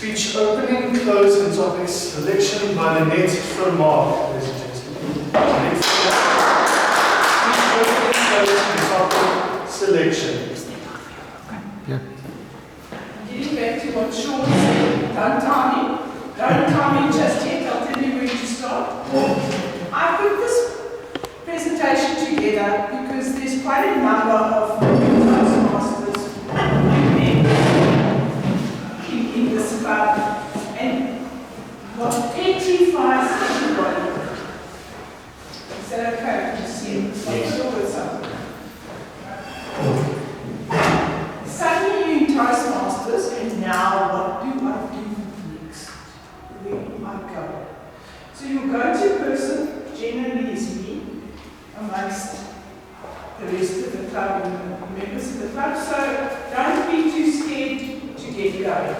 Speech opening, close, and topic selection by Lynnette Vermaak, ladies and gentlemen. Lynnette Vermaak. Speech opening, close, and topic selection. Yeah. Getting back to what Sean said, don't time me just yet, I'll tell you where to start. I put this presentation together because there's quite a number of Toastmasters in this club, and what petrifies everybody. Is that okay? You see it? Yes. Suddenly you're in Toastmasters, and now what do I do next? Where do I go? So your go-to person generally is me, amongst the rest of the club and the members of the club. So don't be too scared to get going.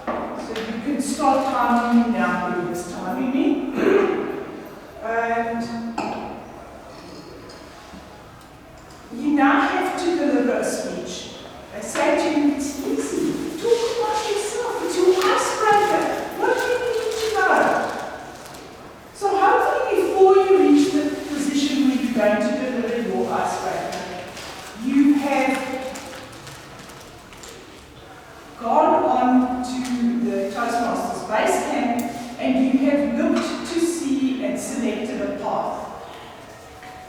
So you can start timing me now, whoever's timing me. And you now have to deliver a speech. I say to you, it's easy. Talk about yourself. It's your icebreaker. What do you need to know? So hopefully before you reach the position where you're going to deliver your icebreaker, you have gone on to the Toastmasters base camp and you have looked to see and selected a path.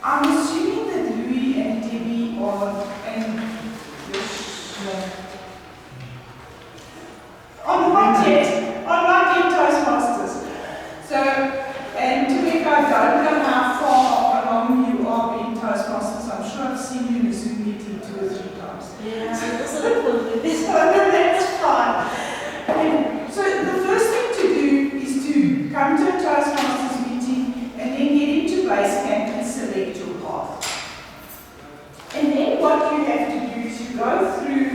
I'm assuming that Louis and Debbie are not yet Toastmasters. So, and to make I don't know how far along you are being Toastmasters. I'm sure I've seen you in a Zoom meeting 2 or 3 times. Yeah, so that's fine. And so the first thing to do is to come to a Toastmasters meeting and then get into base camp and select your path. And then what you have to do is you go through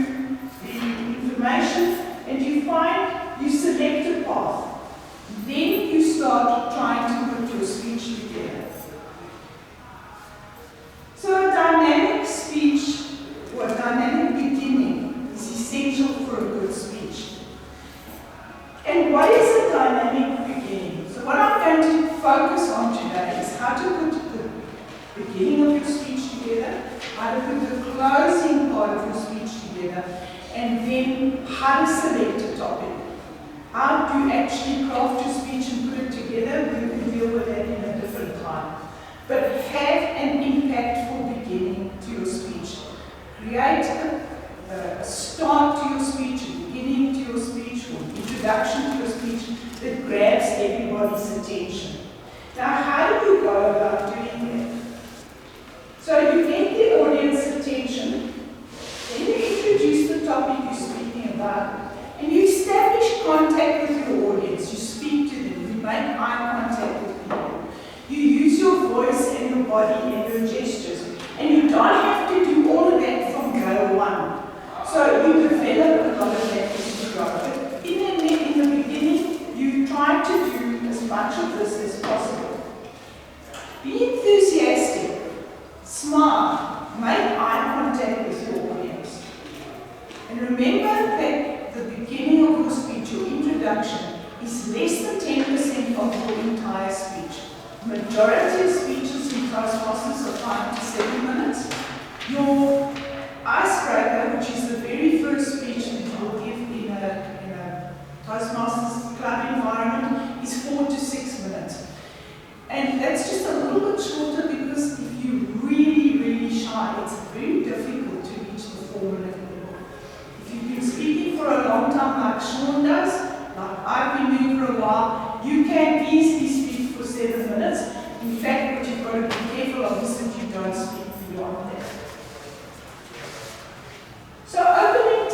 the information and you select a path. Then you start trying to put your speech together. So a dynamic speech, or a dynamic beginning, is essential for a good speech. And what is a dynamic beginning? So what I'm going to focus on today is how to put the beginning of your speech together, how to put the closing part of your speech together, and then how to select a topic. How do you actually craft your speech and put it together? We can deal with that in a different time. But have an impactful beginning to your speech. Create a start to your speech, a beginning to your speech, or an introduction to your speech that grabs everybody's attention. Now, how do you go about doing that? So you get the audience attention, then you introduce the topic you're speaking about, and you establish contact with your audience. You speak to them, you make eye contact with people. You use your voice and your body and your gestures. And you don't have to do all of that from go one. So you develop a lot of that as you go. But in the beginning, you try to do as much of this as possible. Be enthusiastic, smile, make eye contact with your audience. And remember that the beginning of your speech, your introduction, is less than 10% of your entire speech. Majority of speeches in Toastmasters are 5 to 7 minutes. Your icebreaker, which is the very first speech that you will give in a Toastmasters club environment, is 4 to 6 minutes. And that's just a little bit shorter because if you're really, really shy, it's very difficult to reach the 4-minute level. If you've been speaking for a long time like Sean does, like I've been doing for a while, you can easily speak for 7 minutes. In fact, what you've got to be careful of is that you don't speak beyond that. So opening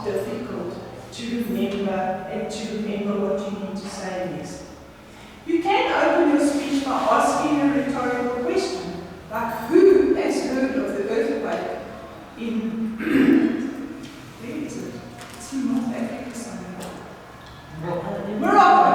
difficult to remember and to remember what you need to say next. You can open your speech by asking a rhetorical question, like who has heard of the earthquake in, where is it? It's in North Africa somewhere. Morocco.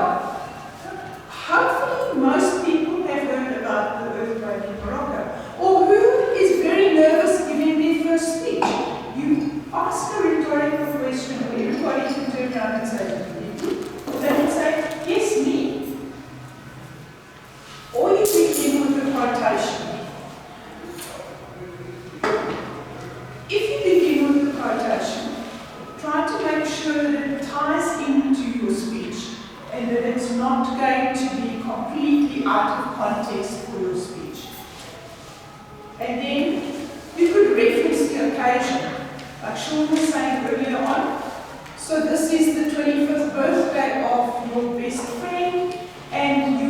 Hopefully most people have heard about the earthquake in Morocco. Or who is very nervous giving their first speech? You ask a rhetorical question where everybody can turn around and say, or they can say, yes, me. Or you begin with a quotation. If you begin with a quotation, try to make sure that it ties into your speech and that it's not going to be completely out of context for your speech. And then you could reference the occasion, like Sean was saying earlier on. So this is the 25th birthday of your best friend, and you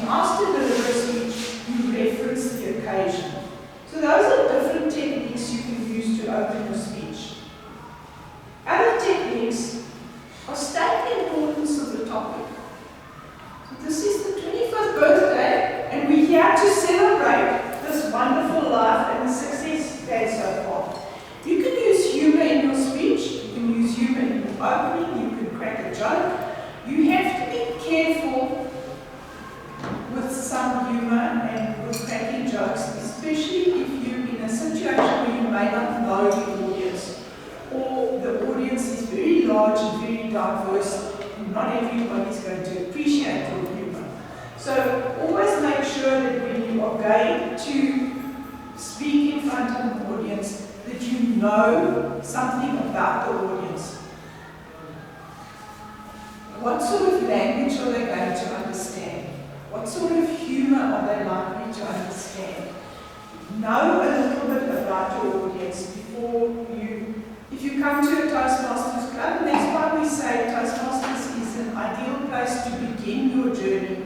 asked to deliver a speech, you reference the occasion. So those are different techniques you can use to open your speech. Other techniques are state the importance of the topic. So this is the 25th birthday, and we're here to celebrate this wonderful life and the success you've had so far. You can use humor in your speech, you can use humor in your opening, you can crack a joke. You have to be careful with some humor and with cracking jokes, especially if you're in a situation where you may not know the audience, or the audience is very large and very diverse, and not everybody's going to appreciate your humor. So always make sure that when you are going to speak in front of an audience, that you know something about the audience. What sort of language are they going to understand? What sort of humor are they likely to understand? Know a little bit about your audience before if you come to a Toastmasters club, and that's why we say Toastmasters is an ideal place to begin your journey,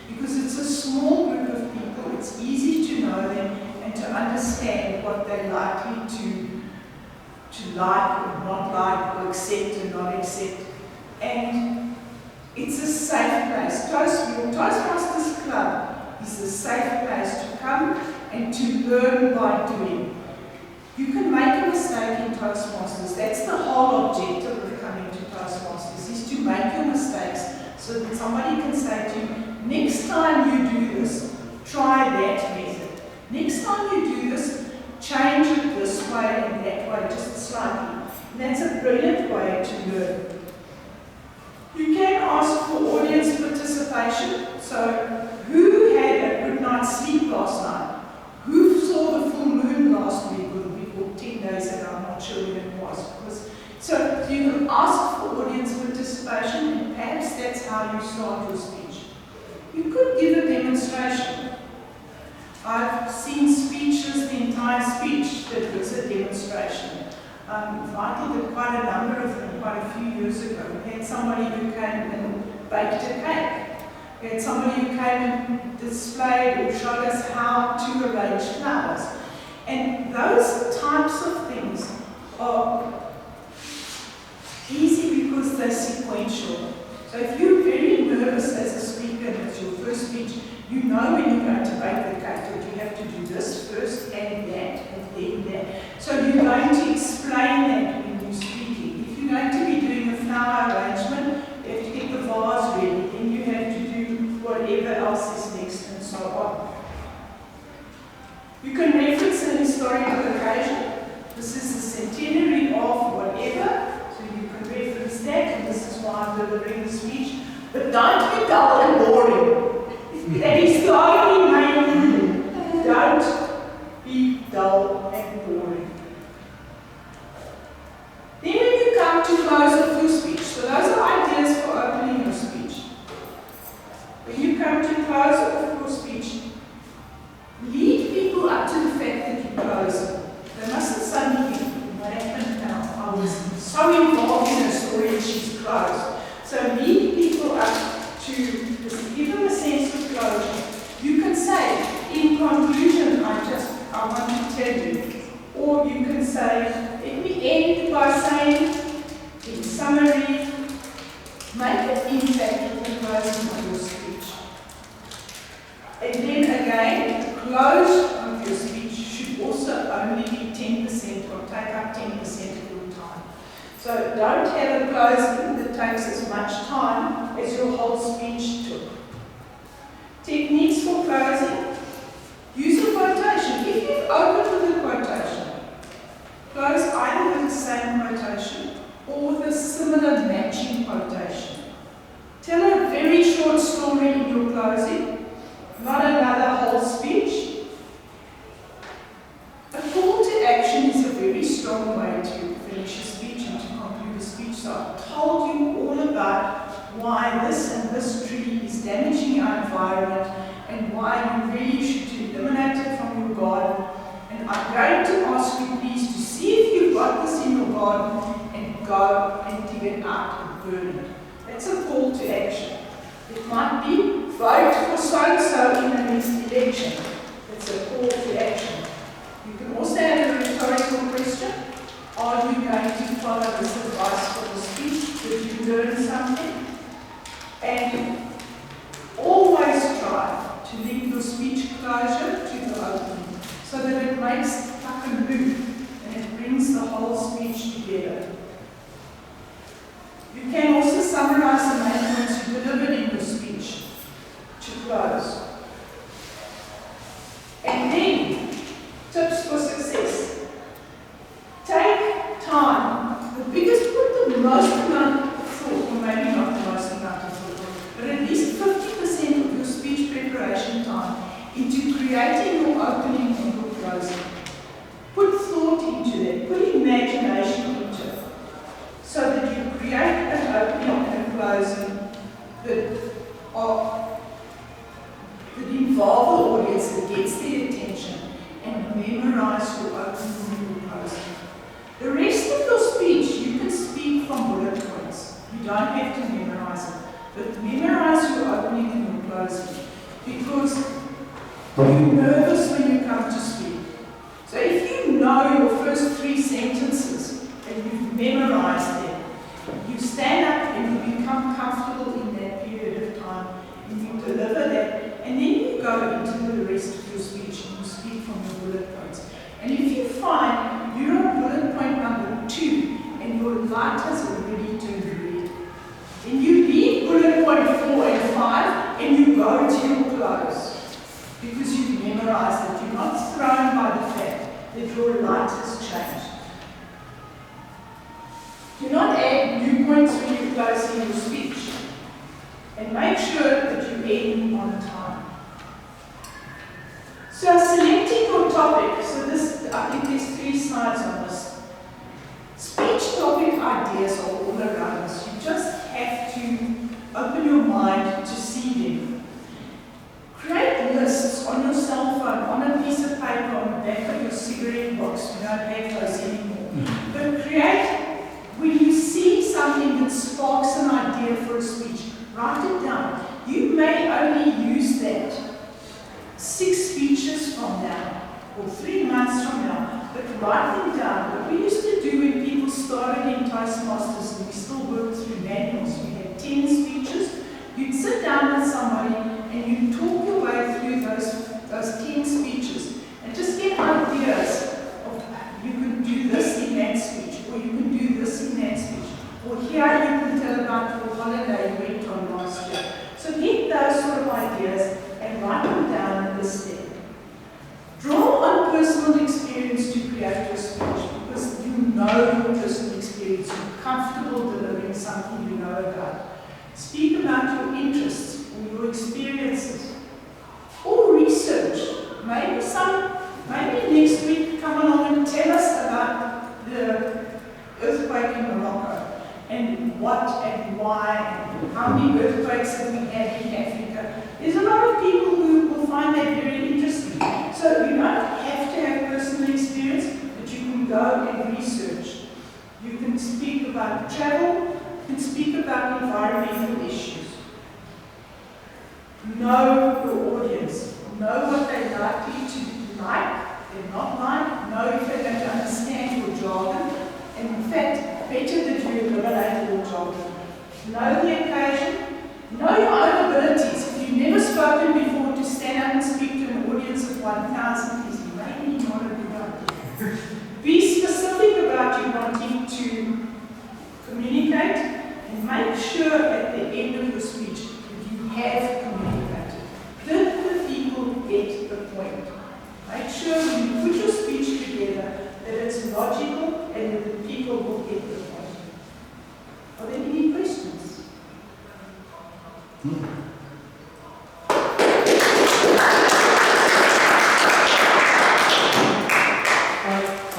because it's a small group of people, it's easy to know them and to understand what they're likely to like or not like, or accept or not accept. And it's a safe place. Your Toastmasters Club is a safe place to come and to learn by doing. You can make a mistake in Toastmasters. That's the whole objective of coming to Toastmasters, is to make your mistakes so that somebody can say to you, next time you do this, try that method. Next time you do this, change it this way and that way, just slightly. And that's a brilliant way to learn. You can ask for audience participation. So, who had a good night's sleep last night? Who saw the full moon last week, or the week, or 10 days ago? I'm not sure when it was. So you can ask for audience participation, and perhaps that's how you start your speech. You could give a demonstration. I've seen speeches, the entire speech, that was a demonstration. Michael did quite a number of them quite a few years ago. We had somebody who came and baked a cake. We had somebody who came and displayed or showed us how to arrange flowers. And those types of things are easy because they're sequential. So if you're very nervous as a speaker and it's your first speech, you know when you're going to bake the cake that you have to do this first and that and then that. So you're going to explain that when you're speaking. If you're going to be doing a flower arrangement, you have to get the vase ready, then you have to do whatever else is next and so on. You can reference an historical occasion. This is the centenary of whatever, so you can reference that, and this is why I'm delivering the speech. But don't be dull and boring. That is the only main rule. Don't be dull and boring. Then when you come to close off your speech, so those are ideas for opening your speech. When you come to close off your speech, lead people up to the fact that you close it. They mustn't suddenly think, what happened now? I was so involved in a story and she's closed. So lead people up to give them a sense of closure. You can say, in conclusion, I want to tell you Or you can say, let me end by saying, in summary, make an impact with the closing of your speech. And then again, the close of your speech should also only be 10% or take up 10% of your time. So don't have a closing that takes as much time as your whole speech took. Techniques for closing. Use a quotation. If you open with a quotation, close either with the same quotation or with a similar matching quotation. Tell a very short story in your closing, not another whole speech. A call to action is a very strong way to finish a speech and to conclude a speech. So I've told you all about why this and this tree is damaging our environment and why you really should eliminate it from your garden. And I'm going to ask you please to see if you've got this in your garden and go and dig it out and burn it. That's a call to action. It might be vote for so-and-so in the next election. It's a call to action. You can also have a rhetorical question. Are you going to follow this advice for the speech? Did you learn something? And always try to link your speech closure to the opening so that it makes like a loop and it brings the whole speech together. You can also summarize the main points you delivered in your speech to close. And then, tips for success. Take time. The biggest, put the most amount of thought, or maybe not the most amount of thought, but at least 50% of your speech preparation time into creating your opening and your closing. Put thought into it, put imagination into it, so that you create an opening and a closing that involve the audience, that gets their attention, and memorize your opening and your closing. The rest of your speech, you can speak from bullet points. You don't have to memorize it, but memorize your opening and your closing, because you're nervous when you come to speak. So if you know your first 3 sentences and you've memorized them, you stand up and you become comfortable in that period of time and you deliver that, and then you go into the rest of your speech and you speak from your bullet points. And if you find you're on bullet point number 2 and your light has already turned red, then you leave bullet point 4 and 5 and you go to your close, because you've memorized it. You're not thrown by the fact that your light has changed. Do not add new points when you're closing your speech. And make sure that you end on time. So selecting your topic. So this, I think there's 3 slides on this. Speech topic ideas are all around us. You just have to open your mind to see them. Create lists on your cell phone, on a piece of paper, on the back of your cigarette box. We don't have those anymore. But create, when you see something that sparks an idea for a speech, write it down. You may only use that 6 speeches from now, or 3 months from now, but write them down. What we used to do when people started in Toastmasters, and we still worked through manuals, we had 10 speeches. You'd sit down with somebody and you'd talk your way through those 10 speeches and just get ideas of, you can do this in that speech, or you can do this in that speech, or here you can tell about your holiday you went on last year. So get those sort of ideas and write them down in this step. Draw on personal experience to create your speech, because you know your personal experience, you're comfortable delivering something you know about. Speak about your interests or your experiences. Or research. Maybe next week come along and tell us about the earthquake in Morocco and what and why and how many earthquakes have we had in Africa. There's a lot of people who will find that very interesting. So you don't have to have personal experience, but you can go and research. You can speak about travel, you can speak about environmental issues. Know your audience. Know what they're likely to like They're not lying. Know if they don't understand your jargon. And in fact, better that you eliminate your jargon. Know the occasion. Know your own abilities. If you've never spoken before, to stand up and speak to an audience of 1,000 is maybe not a good idea. Be specific about you wanting to communicate, and make sure at the end of your speech that you have communicated. Did the people get the point? Make sure when you put your speech together that it's logical and that the people will get the point. Are there any questions?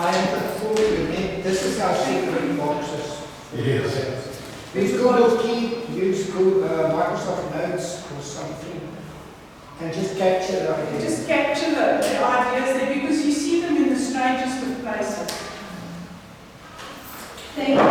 I thought this is our secret boxes. Yes. Use Google Keep, use Google, Microsoft Notes or something, and just capture the idea. Just capture the ideas there because you see them in the strangest of places. Thank you.